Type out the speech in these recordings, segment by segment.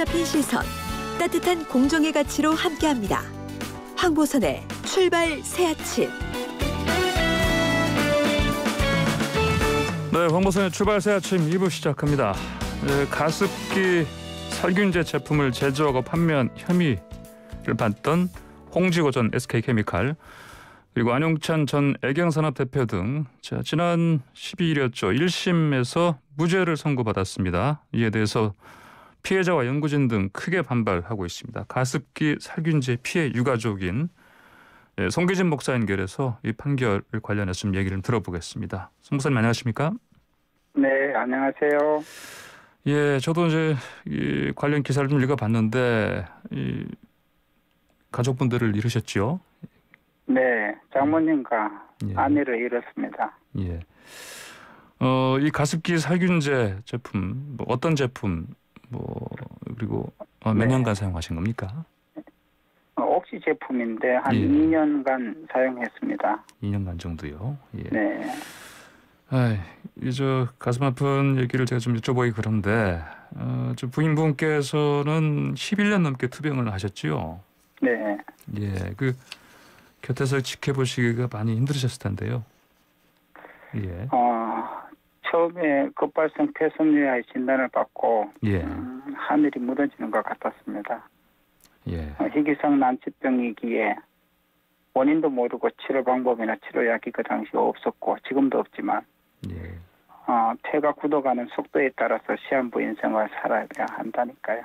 잡힌 시선, 따뜻한 공정의 가치로 함께합니다. 황보선의 출발 새아침. 네, 황보선의 출발 새아침 2부 시작합니다. 가습기 살균제 제품을 제조하고 판매한 혐의를 받던 홍지고 전 SK케미칼 그리고 안용찬 전 애경산업 대표 등 지난 12일이었죠. 1심에서 무죄를 선고받았습니다. 이에 대해서 피해자와 연구진 등 크게 반발하고 있습니다. 가습기 살균제 피해 유가족인 송기진 목사 연결해서 이 판결 관련해서 좀 얘기를 들어보겠습니다. 송 목사님 안녕하십니까? 네, 안녕하세요. 예, 저도 이제 이 관련 기사를 좀 읽어봤는데 이 가족분들을 잃으셨죠? 네, 장모님과 예. 아내를 잃었습니다. 예. 이 가습기 살균제 제품 뭐 어떤 제품 그리고 몇 네. 년간 사용하신 겁니까? 옥시 제품인데 한 예. 2년간 사용했습니다. 2년간 정도요. 예. 네, 저 가슴 아픈 얘기를 제가 좀 여쭤보기 그런데 저 부인분께서는 11년 넘게 투병을 하셨지요. 네, 예, 그 곁에서 지켜보시기가 많이 힘드셨을 텐데요. 예, 처음에 급발성 폐섬유화의 진단을 받고 예, 하늘이 무너지는 것 같았습니다. 예, 희귀성 난치병이기에 원인도 모르고 치료 방법이나 치료약이 그 당시 없었고 지금도 없지만 예, 폐가 굳어가는 속도에 따라서 시한부 인생을 살아야 한다니까요.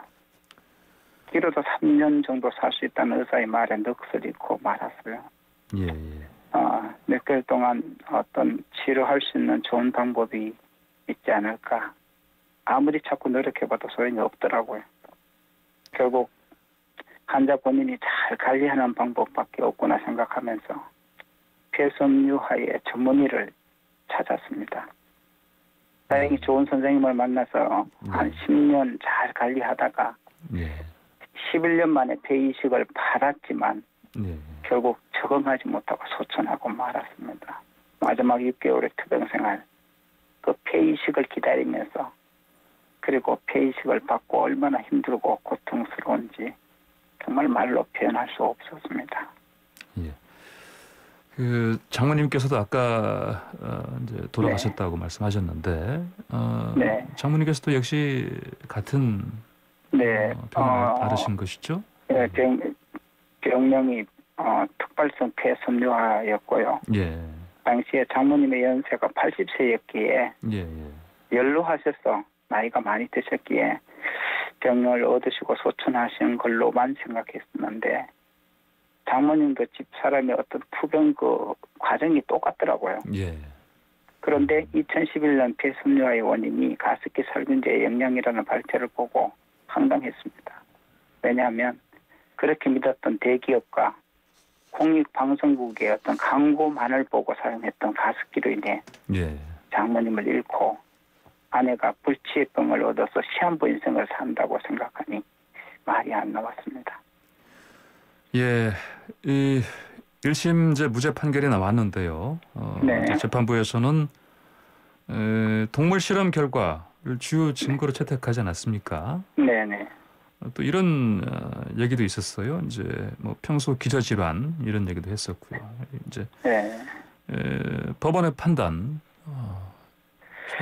길어도 3년 정도 살 수 있다는 의사의 말에 넋을 잃고 말았어요. 예, 예. 몇 개월 동안 어떤 치료할 수 있는 좋은 방법이 있지 않을까. 아무리 자꾸 노력해봐도 소용이 없더라고요. 결국 환자 본인이 잘 관리하는 방법밖에 없구나 생각하면서 폐섬유화의 전문의를 찾았습니다. 다행히 좋은 선생님을 만나서 한 10년 잘 관리하다가 예, 11년 만에 폐이식을 받았지만 예, 결국 적응하지 못하고 소천하고 말았습니다. 마지막 6개월의 투병생활, 그 폐이식을 기다리면서 그리고 폐이식을 받고 얼마나 힘들고 고통스러운지 정말 말로 표현할 수 없었습니다. 예. 그 장모님께서도 아까 이제 돌아가셨다고 말씀하셨는데, 네. 장모님께서도 역시 같은 네, 병을 앓으신 것이죠? 네, 병명이 특발성 폐섬유화였고요. 예, 당시에 장모님의 연세가 80세였기에 예, 예. 연로하셔서 나이가 많이 드셨기에 병을 얻으시고 소천하신 걸로만 생각했었는데 장모님도 집사람의 어떤 투병 그 과정이 똑같더라고요. 예. 그런데 2011년 폐섬유화의 원인이 가습기 살균제의 영향이라는 발표를 보고 황당했습니다. 왜냐하면 그렇게 믿었던 대기업과 공익방송국의 어떤 광고만을 보고 사용했던 가습기로 인해 예. 장모님을 잃고 아내가 불치병을 얻어서 시한부 인생을 산다고 생각하니 말이 안 나왔습니다. 예, 이 1심제 무죄 판결이 나왔는데요. 네. 이제 재판부에서는 동물 실험 결과를 주요 증거로 채택하지 않았습니까? 네네. 또 이런 얘기도 있었어요. 이제 뭐 평소 기저질환 이런 얘기도 했었고요. 이제 네. 법원의 판단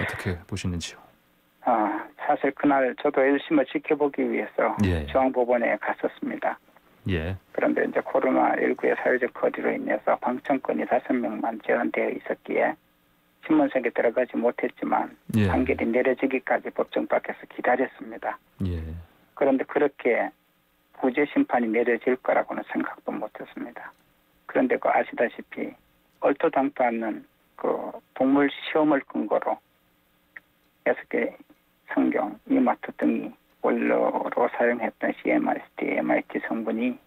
어떻게 보시는지요? 사실 그날 저도 1심을 지켜보기 위해서 예. 중앙법원에 갔었습니다. 예. 그런데 이제 코로나19의 사회적 거리로 인해서 방청권이 5명만 제한되어 있었기에 신문석에 들어가지 못했지만 예. 판결이 내려지기까지 법정 밖에서 기다렸습니다. 예. 그런데 그렇게 무죄 심판이 내려질 거라고는 생각도 못했습니다. 그런데 그 아시다시피 얼토당토 않는 그 동물 시험을 근거로 6개 성경, 이마트 등이 원료로 사용했던 CMST, MIT 성분이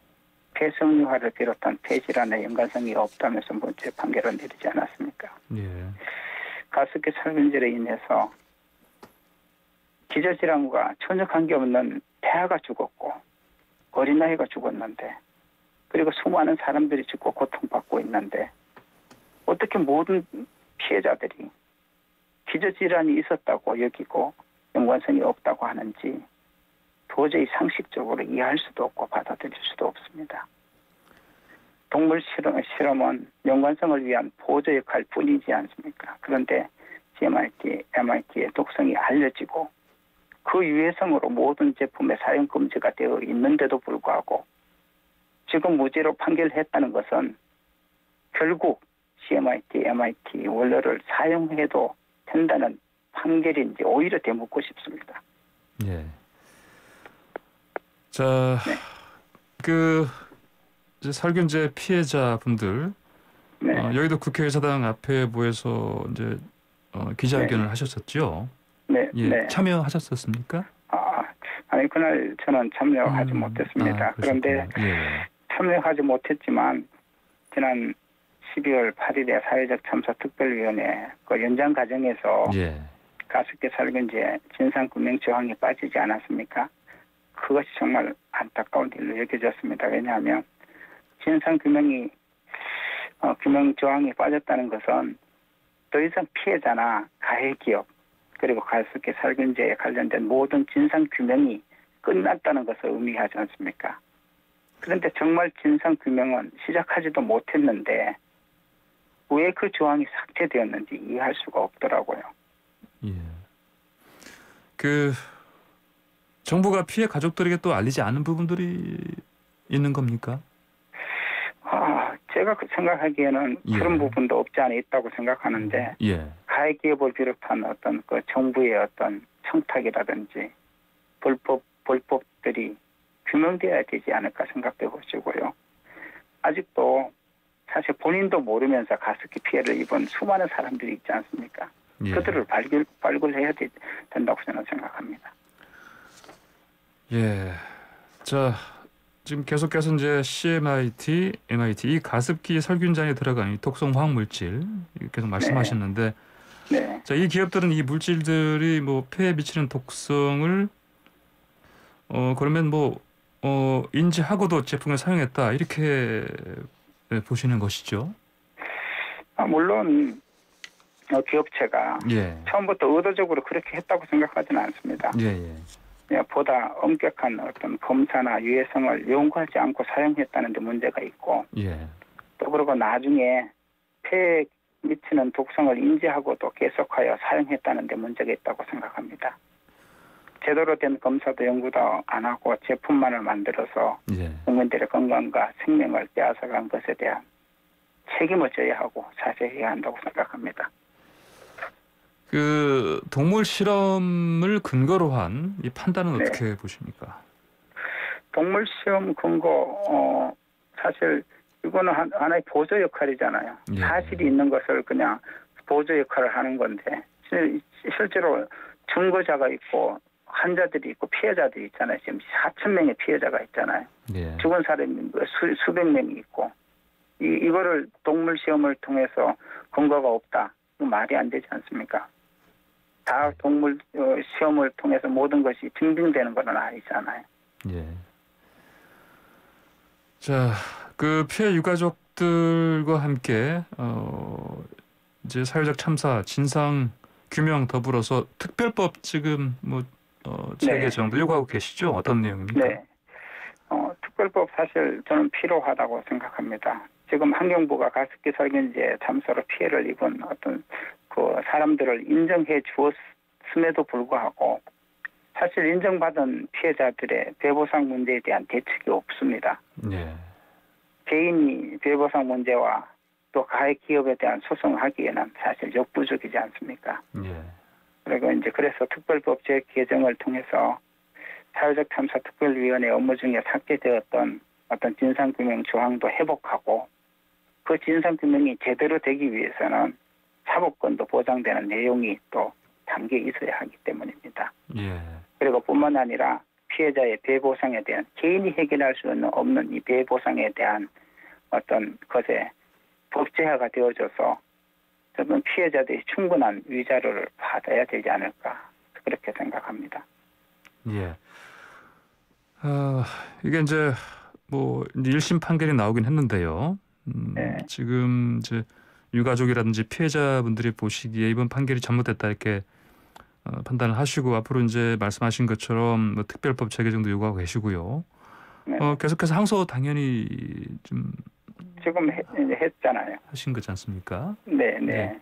폐섬유화를 비롯한 폐질환에 연관성이 없다면서 무죄 판결을 내리지 않았습니까? 예. 가습기 살균제로 인해서 기저질환과 전혀 관계없는 폐하가 죽었고 어린아이가 죽었는데 그리고 수많은 사람들이 죽고 고통받고 있는데 어떻게 모든 피해자들이 기저질환이 있었다고 여기고 연관성이 없다고 하는지 도저히 상식적으로 이해할 수도 없고 받아들일 수도 없습니다. 동물 실험은 연관성을 위한 보조 역할 뿐이지 않습니까? 그런데 MIT의 독성이 알려지고 그 유해성으로 모든 제품에 사용 금지가 되어 있는데도 불구하고 지금 무죄로 판결했다는 것은 결국 CMIT, MIT 원료를 사용해도 된다는 판결인지 오히려 되묻고 싶습니다. 예. 자, 네. 그 이제 살균제 피해자분들 네. 여의도 국회의사당 앞에 모여서 이제 기자회견을 하셨었죠. 네. 예, 네. 참여하셨었습니까? 아니 그날 저는 참여하지 못했습니다. 그런데 예. 참여하지 못했지만 지난 12월 8일에 사회적 참사 특별위원회 그 연장 과정에서 예. 가습기 살균제 진상규명 조항이 빠지지 않았습니까? 그것이 정말 안타까운 일로 여겨졌습니다. 왜냐하면 진상규명 조항이 빠졌다는 것은 더 이상 피해자나 가해 기업 그리고 가습기 살균제에 관련된 모든 진상규명이 끝났다는 것을 의미하지 않습니까? 그런데 정말 진상규명은 시작하지도 못했는데 왜 그 조항이 삭제되었는지 이해할 수가 없더라고요. 예. 그 정부가 피해 가족들에게 또 알리지 않은 부분들이 있는 겁니까? 제가 생각하기에는 예. 그런 부분도 없지 않아 있다고 생각하는데 예. 가해 기업을 비롯한 어떤 그 정부의 어떤 청탁이라든지 불법들이 규명되어야 되지 않을까 생각해 보시고요. 아직도 사실 본인도 모르면서 가습기 피해를 입은 수많은 사람들이 있지 않습니까? 예. 그들을 발굴해야 된다고 저는 생각합니다. 예. 자, 지금 계속해서 이제 CMIT, MIT 이 가습기 살균장에 들어간 이 독성 화학 물질 계속 말씀하셨는데, 네. 자, 이 기업들은 이 물질들이 뭐 폐에 미치는 독성을 그러면 인지하고도 제품을 사용했다 이렇게 보시는 것이죠? 물론 기업체가 예. 처음부터 의도적으로 그렇게 했다고 생각하지는 않습니다. 예. 보다 엄격한 어떤 검사나 유해성을 요구하지 않고 사용했다는 데 문제가 있고 예. 또 그리고 나중에 폐에 미치는 독성을 인지하고도 계속하여 사용했다는 데 문제가 있다고 생각합니다. 제대로 된 검사도 연구도 안 하고 제품만을 만들어서 예. 국민들의 건강과 생명을 빼앗아간 것에 대한 책임을 져야 하고 자제해야 한다고 생각합니다. 그 동물 실험을 근거로 한 이 판단은 네. 어떻게 보십니까? 동물 시험 근거 사실 이거는 하나의 보조 역할이잖아요. 예. 사실이 있는 것을 그냥 보조 역할을 하는 건데 실제로 증거자가 있고 환자들이 있고 피해자들이 있잖아요. 지금 4,000명의 피해자가 있잖아요. 예. 죽은 사람이 수백 명이 있고 이거를 동물 시험을 통해서 근거가 없다. 말이 안 되지 않습니까? 다 동물 시험을 통해서 모든 것이 증빙되는 건 아니잖아요. 예. 자, 그 피해 유가족들과 함께 이제 사회적 참사 진상 규명 더불어서 특별법 지금 체계 네. 정도 요구하고 계시죠? 어떤 내용입니까? 네. 특별법 사실 저는 필요하다고 생각합니다. 지금 환경부가 가습기 살균제 참사로 피해를 입은 어떤 그 사람들을 인정해 주었음에도 불구하고 사실 인정받은 피해자들의 배보상 문제에 대한 대책이 없습니다. 예. 개인이 배보상 문제와 또 가해 기업에 대한 소송하기에는 사실 역부족이지 않습니까? 예. 그리고 이제 그래서 특별법 개정을 통해서 사회적 참사 특별위원회 업무 중에 삭제되었던 어떤 진상규명 조항도 회복하고 그 진상규명이 제대로 되기 위해서는 사법권도 보장되는 내용이 또 담겨 있어야 하기 때문입니다. 예. 그리고 뿐만 아니라 피해자의 배보상에 대한 개인이 해결할 수 없는 이 배보상에 대한 어떤 것에 법제화가 되어져서 저는 피해자들이 충분한 위자료를 받아야 되지 않을까 그렇게 생각합니다. 예. 이게 이제 이제 1심 판결이 나오긴 했는데요. 네. 지금 이제 유가족이라든지 피해자분들이 보시기에 이번 판결이 잘못됐다 이렇게 판단을 하시고 앞으로 이제 말씀하신 것처럼 뭐 특별법 제정도 요구하고 계시고요. 네. 계속해서 항소 당연히 좀 지금 했잖아요. 하신 거지 않습니까? 네, 네. 네.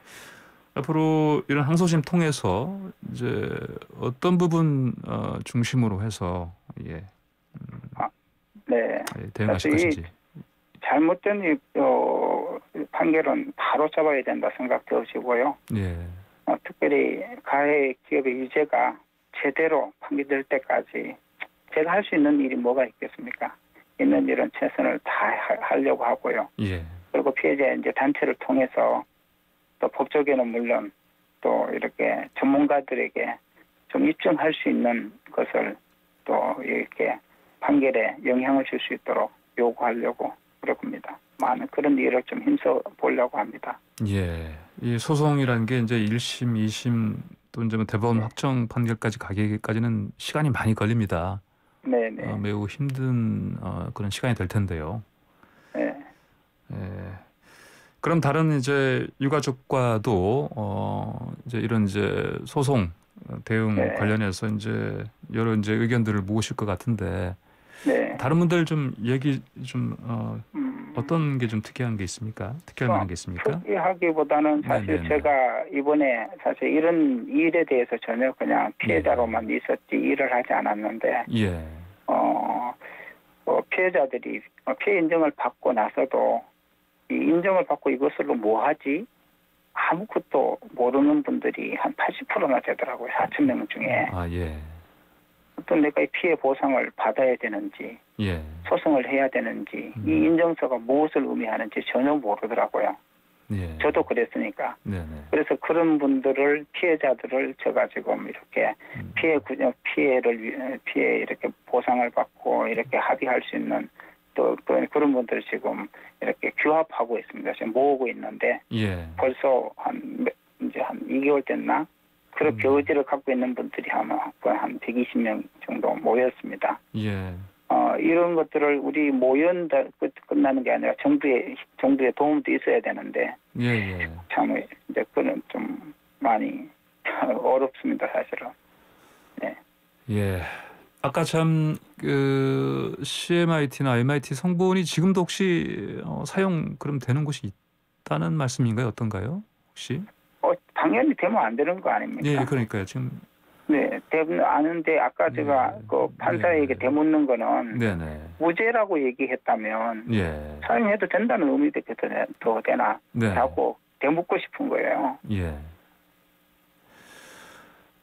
앞으로 이런 항소심 통해서 이제 어떤 부분 중심으로 해서 네. 대응하실 사실 것인지. 잘못된 판결은 바로 잡아야 된다 생각 드시고요. 예. 특별히 가해 기업의 유죄가 제대로 판결될 때까지 제가 할 수 있는 일이 뭐가 있겠습니까? 있는 일은 최선을 다하려고 하고요. 예. 그리고 피해자 이제 단체를 통해서 또 법조계는 물론 또 이렇게 전문가들에게 좀 입증할 수 있는 것을 또 이렇게 판결에 영향을 줄 수 있도록 요구하려고 그럽니다. 많은 그런 일을 좀 힘써 보려고 합니다. 예. 이 소송이라는 게 이제 1심, 2심 또 이제 뭐 대법원 확정 판결까지 가기까지는 시간이 많이 걸립니다. 네, 네. 매우 힘든 그런 시간이 될 텐데요. 네. 예. 그럼 다른 이제 유가족과도 이제 이런 이제 소송 대응 네. 관련해서 이제 여러 이제 의견들을 모으실 것 같은데 네. 다른 분들 좀 얘기 좀 어떤 게 좀 특이한 게 있습니까? 특이할 만한 게 있습니까? 특이하기보다는 사실 네네네. 제가 이번에 사실 이런 일에 대해서 전혀 그냥 피해자로만 있었지 일을 하지 않았는데 예. 피해자들이 피해 인정을 받고 나서도 이 인정을 받고 이것으로 뭐 하지? 아무것도 모르는 분들이 한 80%나 되더라고요. 4천 명 중에. 아, 예. 어떤 내가 이 피해 보상을 받아야 되는지 예. 소송을 해야 되는지 이 인정서가 무엇을 의미하는지 전혀 모르더라고요. 예. 저도 그랬으니까. 네네. 그래서 그런 분들을 피해자들을 제가 지금 이렇게 피해 이렇게 보상을 받고 이렇게 합의할 수 있는 또 그런 분들을 지금 이렇게 규합하고 있습니다. 지금 모으고 있는데 예. 벌써 이제 한 2개월 됐나? 그렇게 의지를 갖고 있는 분들이 한 120명 정도 모였습니다. 예. 이런 것들을 우리 모연다 끝나는 게 아니라 정부의 도움도 있어야 되는데 예. 참 이제 그는 좀 많이 어렵습니다, 사실은. 네. 예. 아까 참 그 CMIT나 MIT 성분이 지금도 혹시 사용 그럼 되는 곳이 있다는 말씀인가요? 어떤가요? 혹시? 당연히 되면 안 되는 거 아닙니까? 예, 그러니까요. 지금 네, 아는데 아까 제가 그 판사에게 되묻는 거는 네네. 무죄라고 얘기했다면 예. 사용해도 된다는 의미도 더 되나 네. 하고 되묻고 싶은 거예요. 예.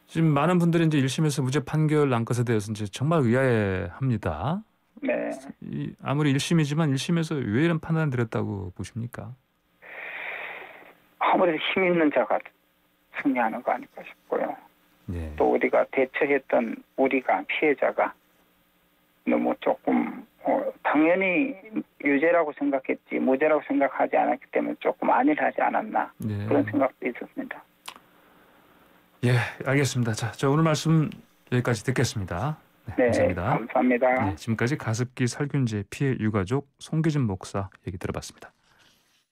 지금 많은 분들이 이제 1심에서 무죄 판결 난 것에 대해서 이제 정말 의아해합니다. 네. 아무리 1심이지만 1심에서 왜 이런 판단을 내렸다고 보십니까? 아무래도 힘 있는 자가 승리하는 거 아닐까 싶고요. 예. 또 우리가 대처했던 우리가 피해자가 너무 조금 당연히 유죄라고 생각했지 무죄라고 생각하지 않았기 때문에 조금 안일하지 않았나 예. 그런 생각도 있었습니다. 예, 알겠습니다. 자, 저 오늘 말씀 여기까지 듣겠습니다. 네, 감사합니다. 감사합니다. 네, 지금까지 가습기 살균제 피해 유가족 송기준 목사 얘기 들어봤습니다.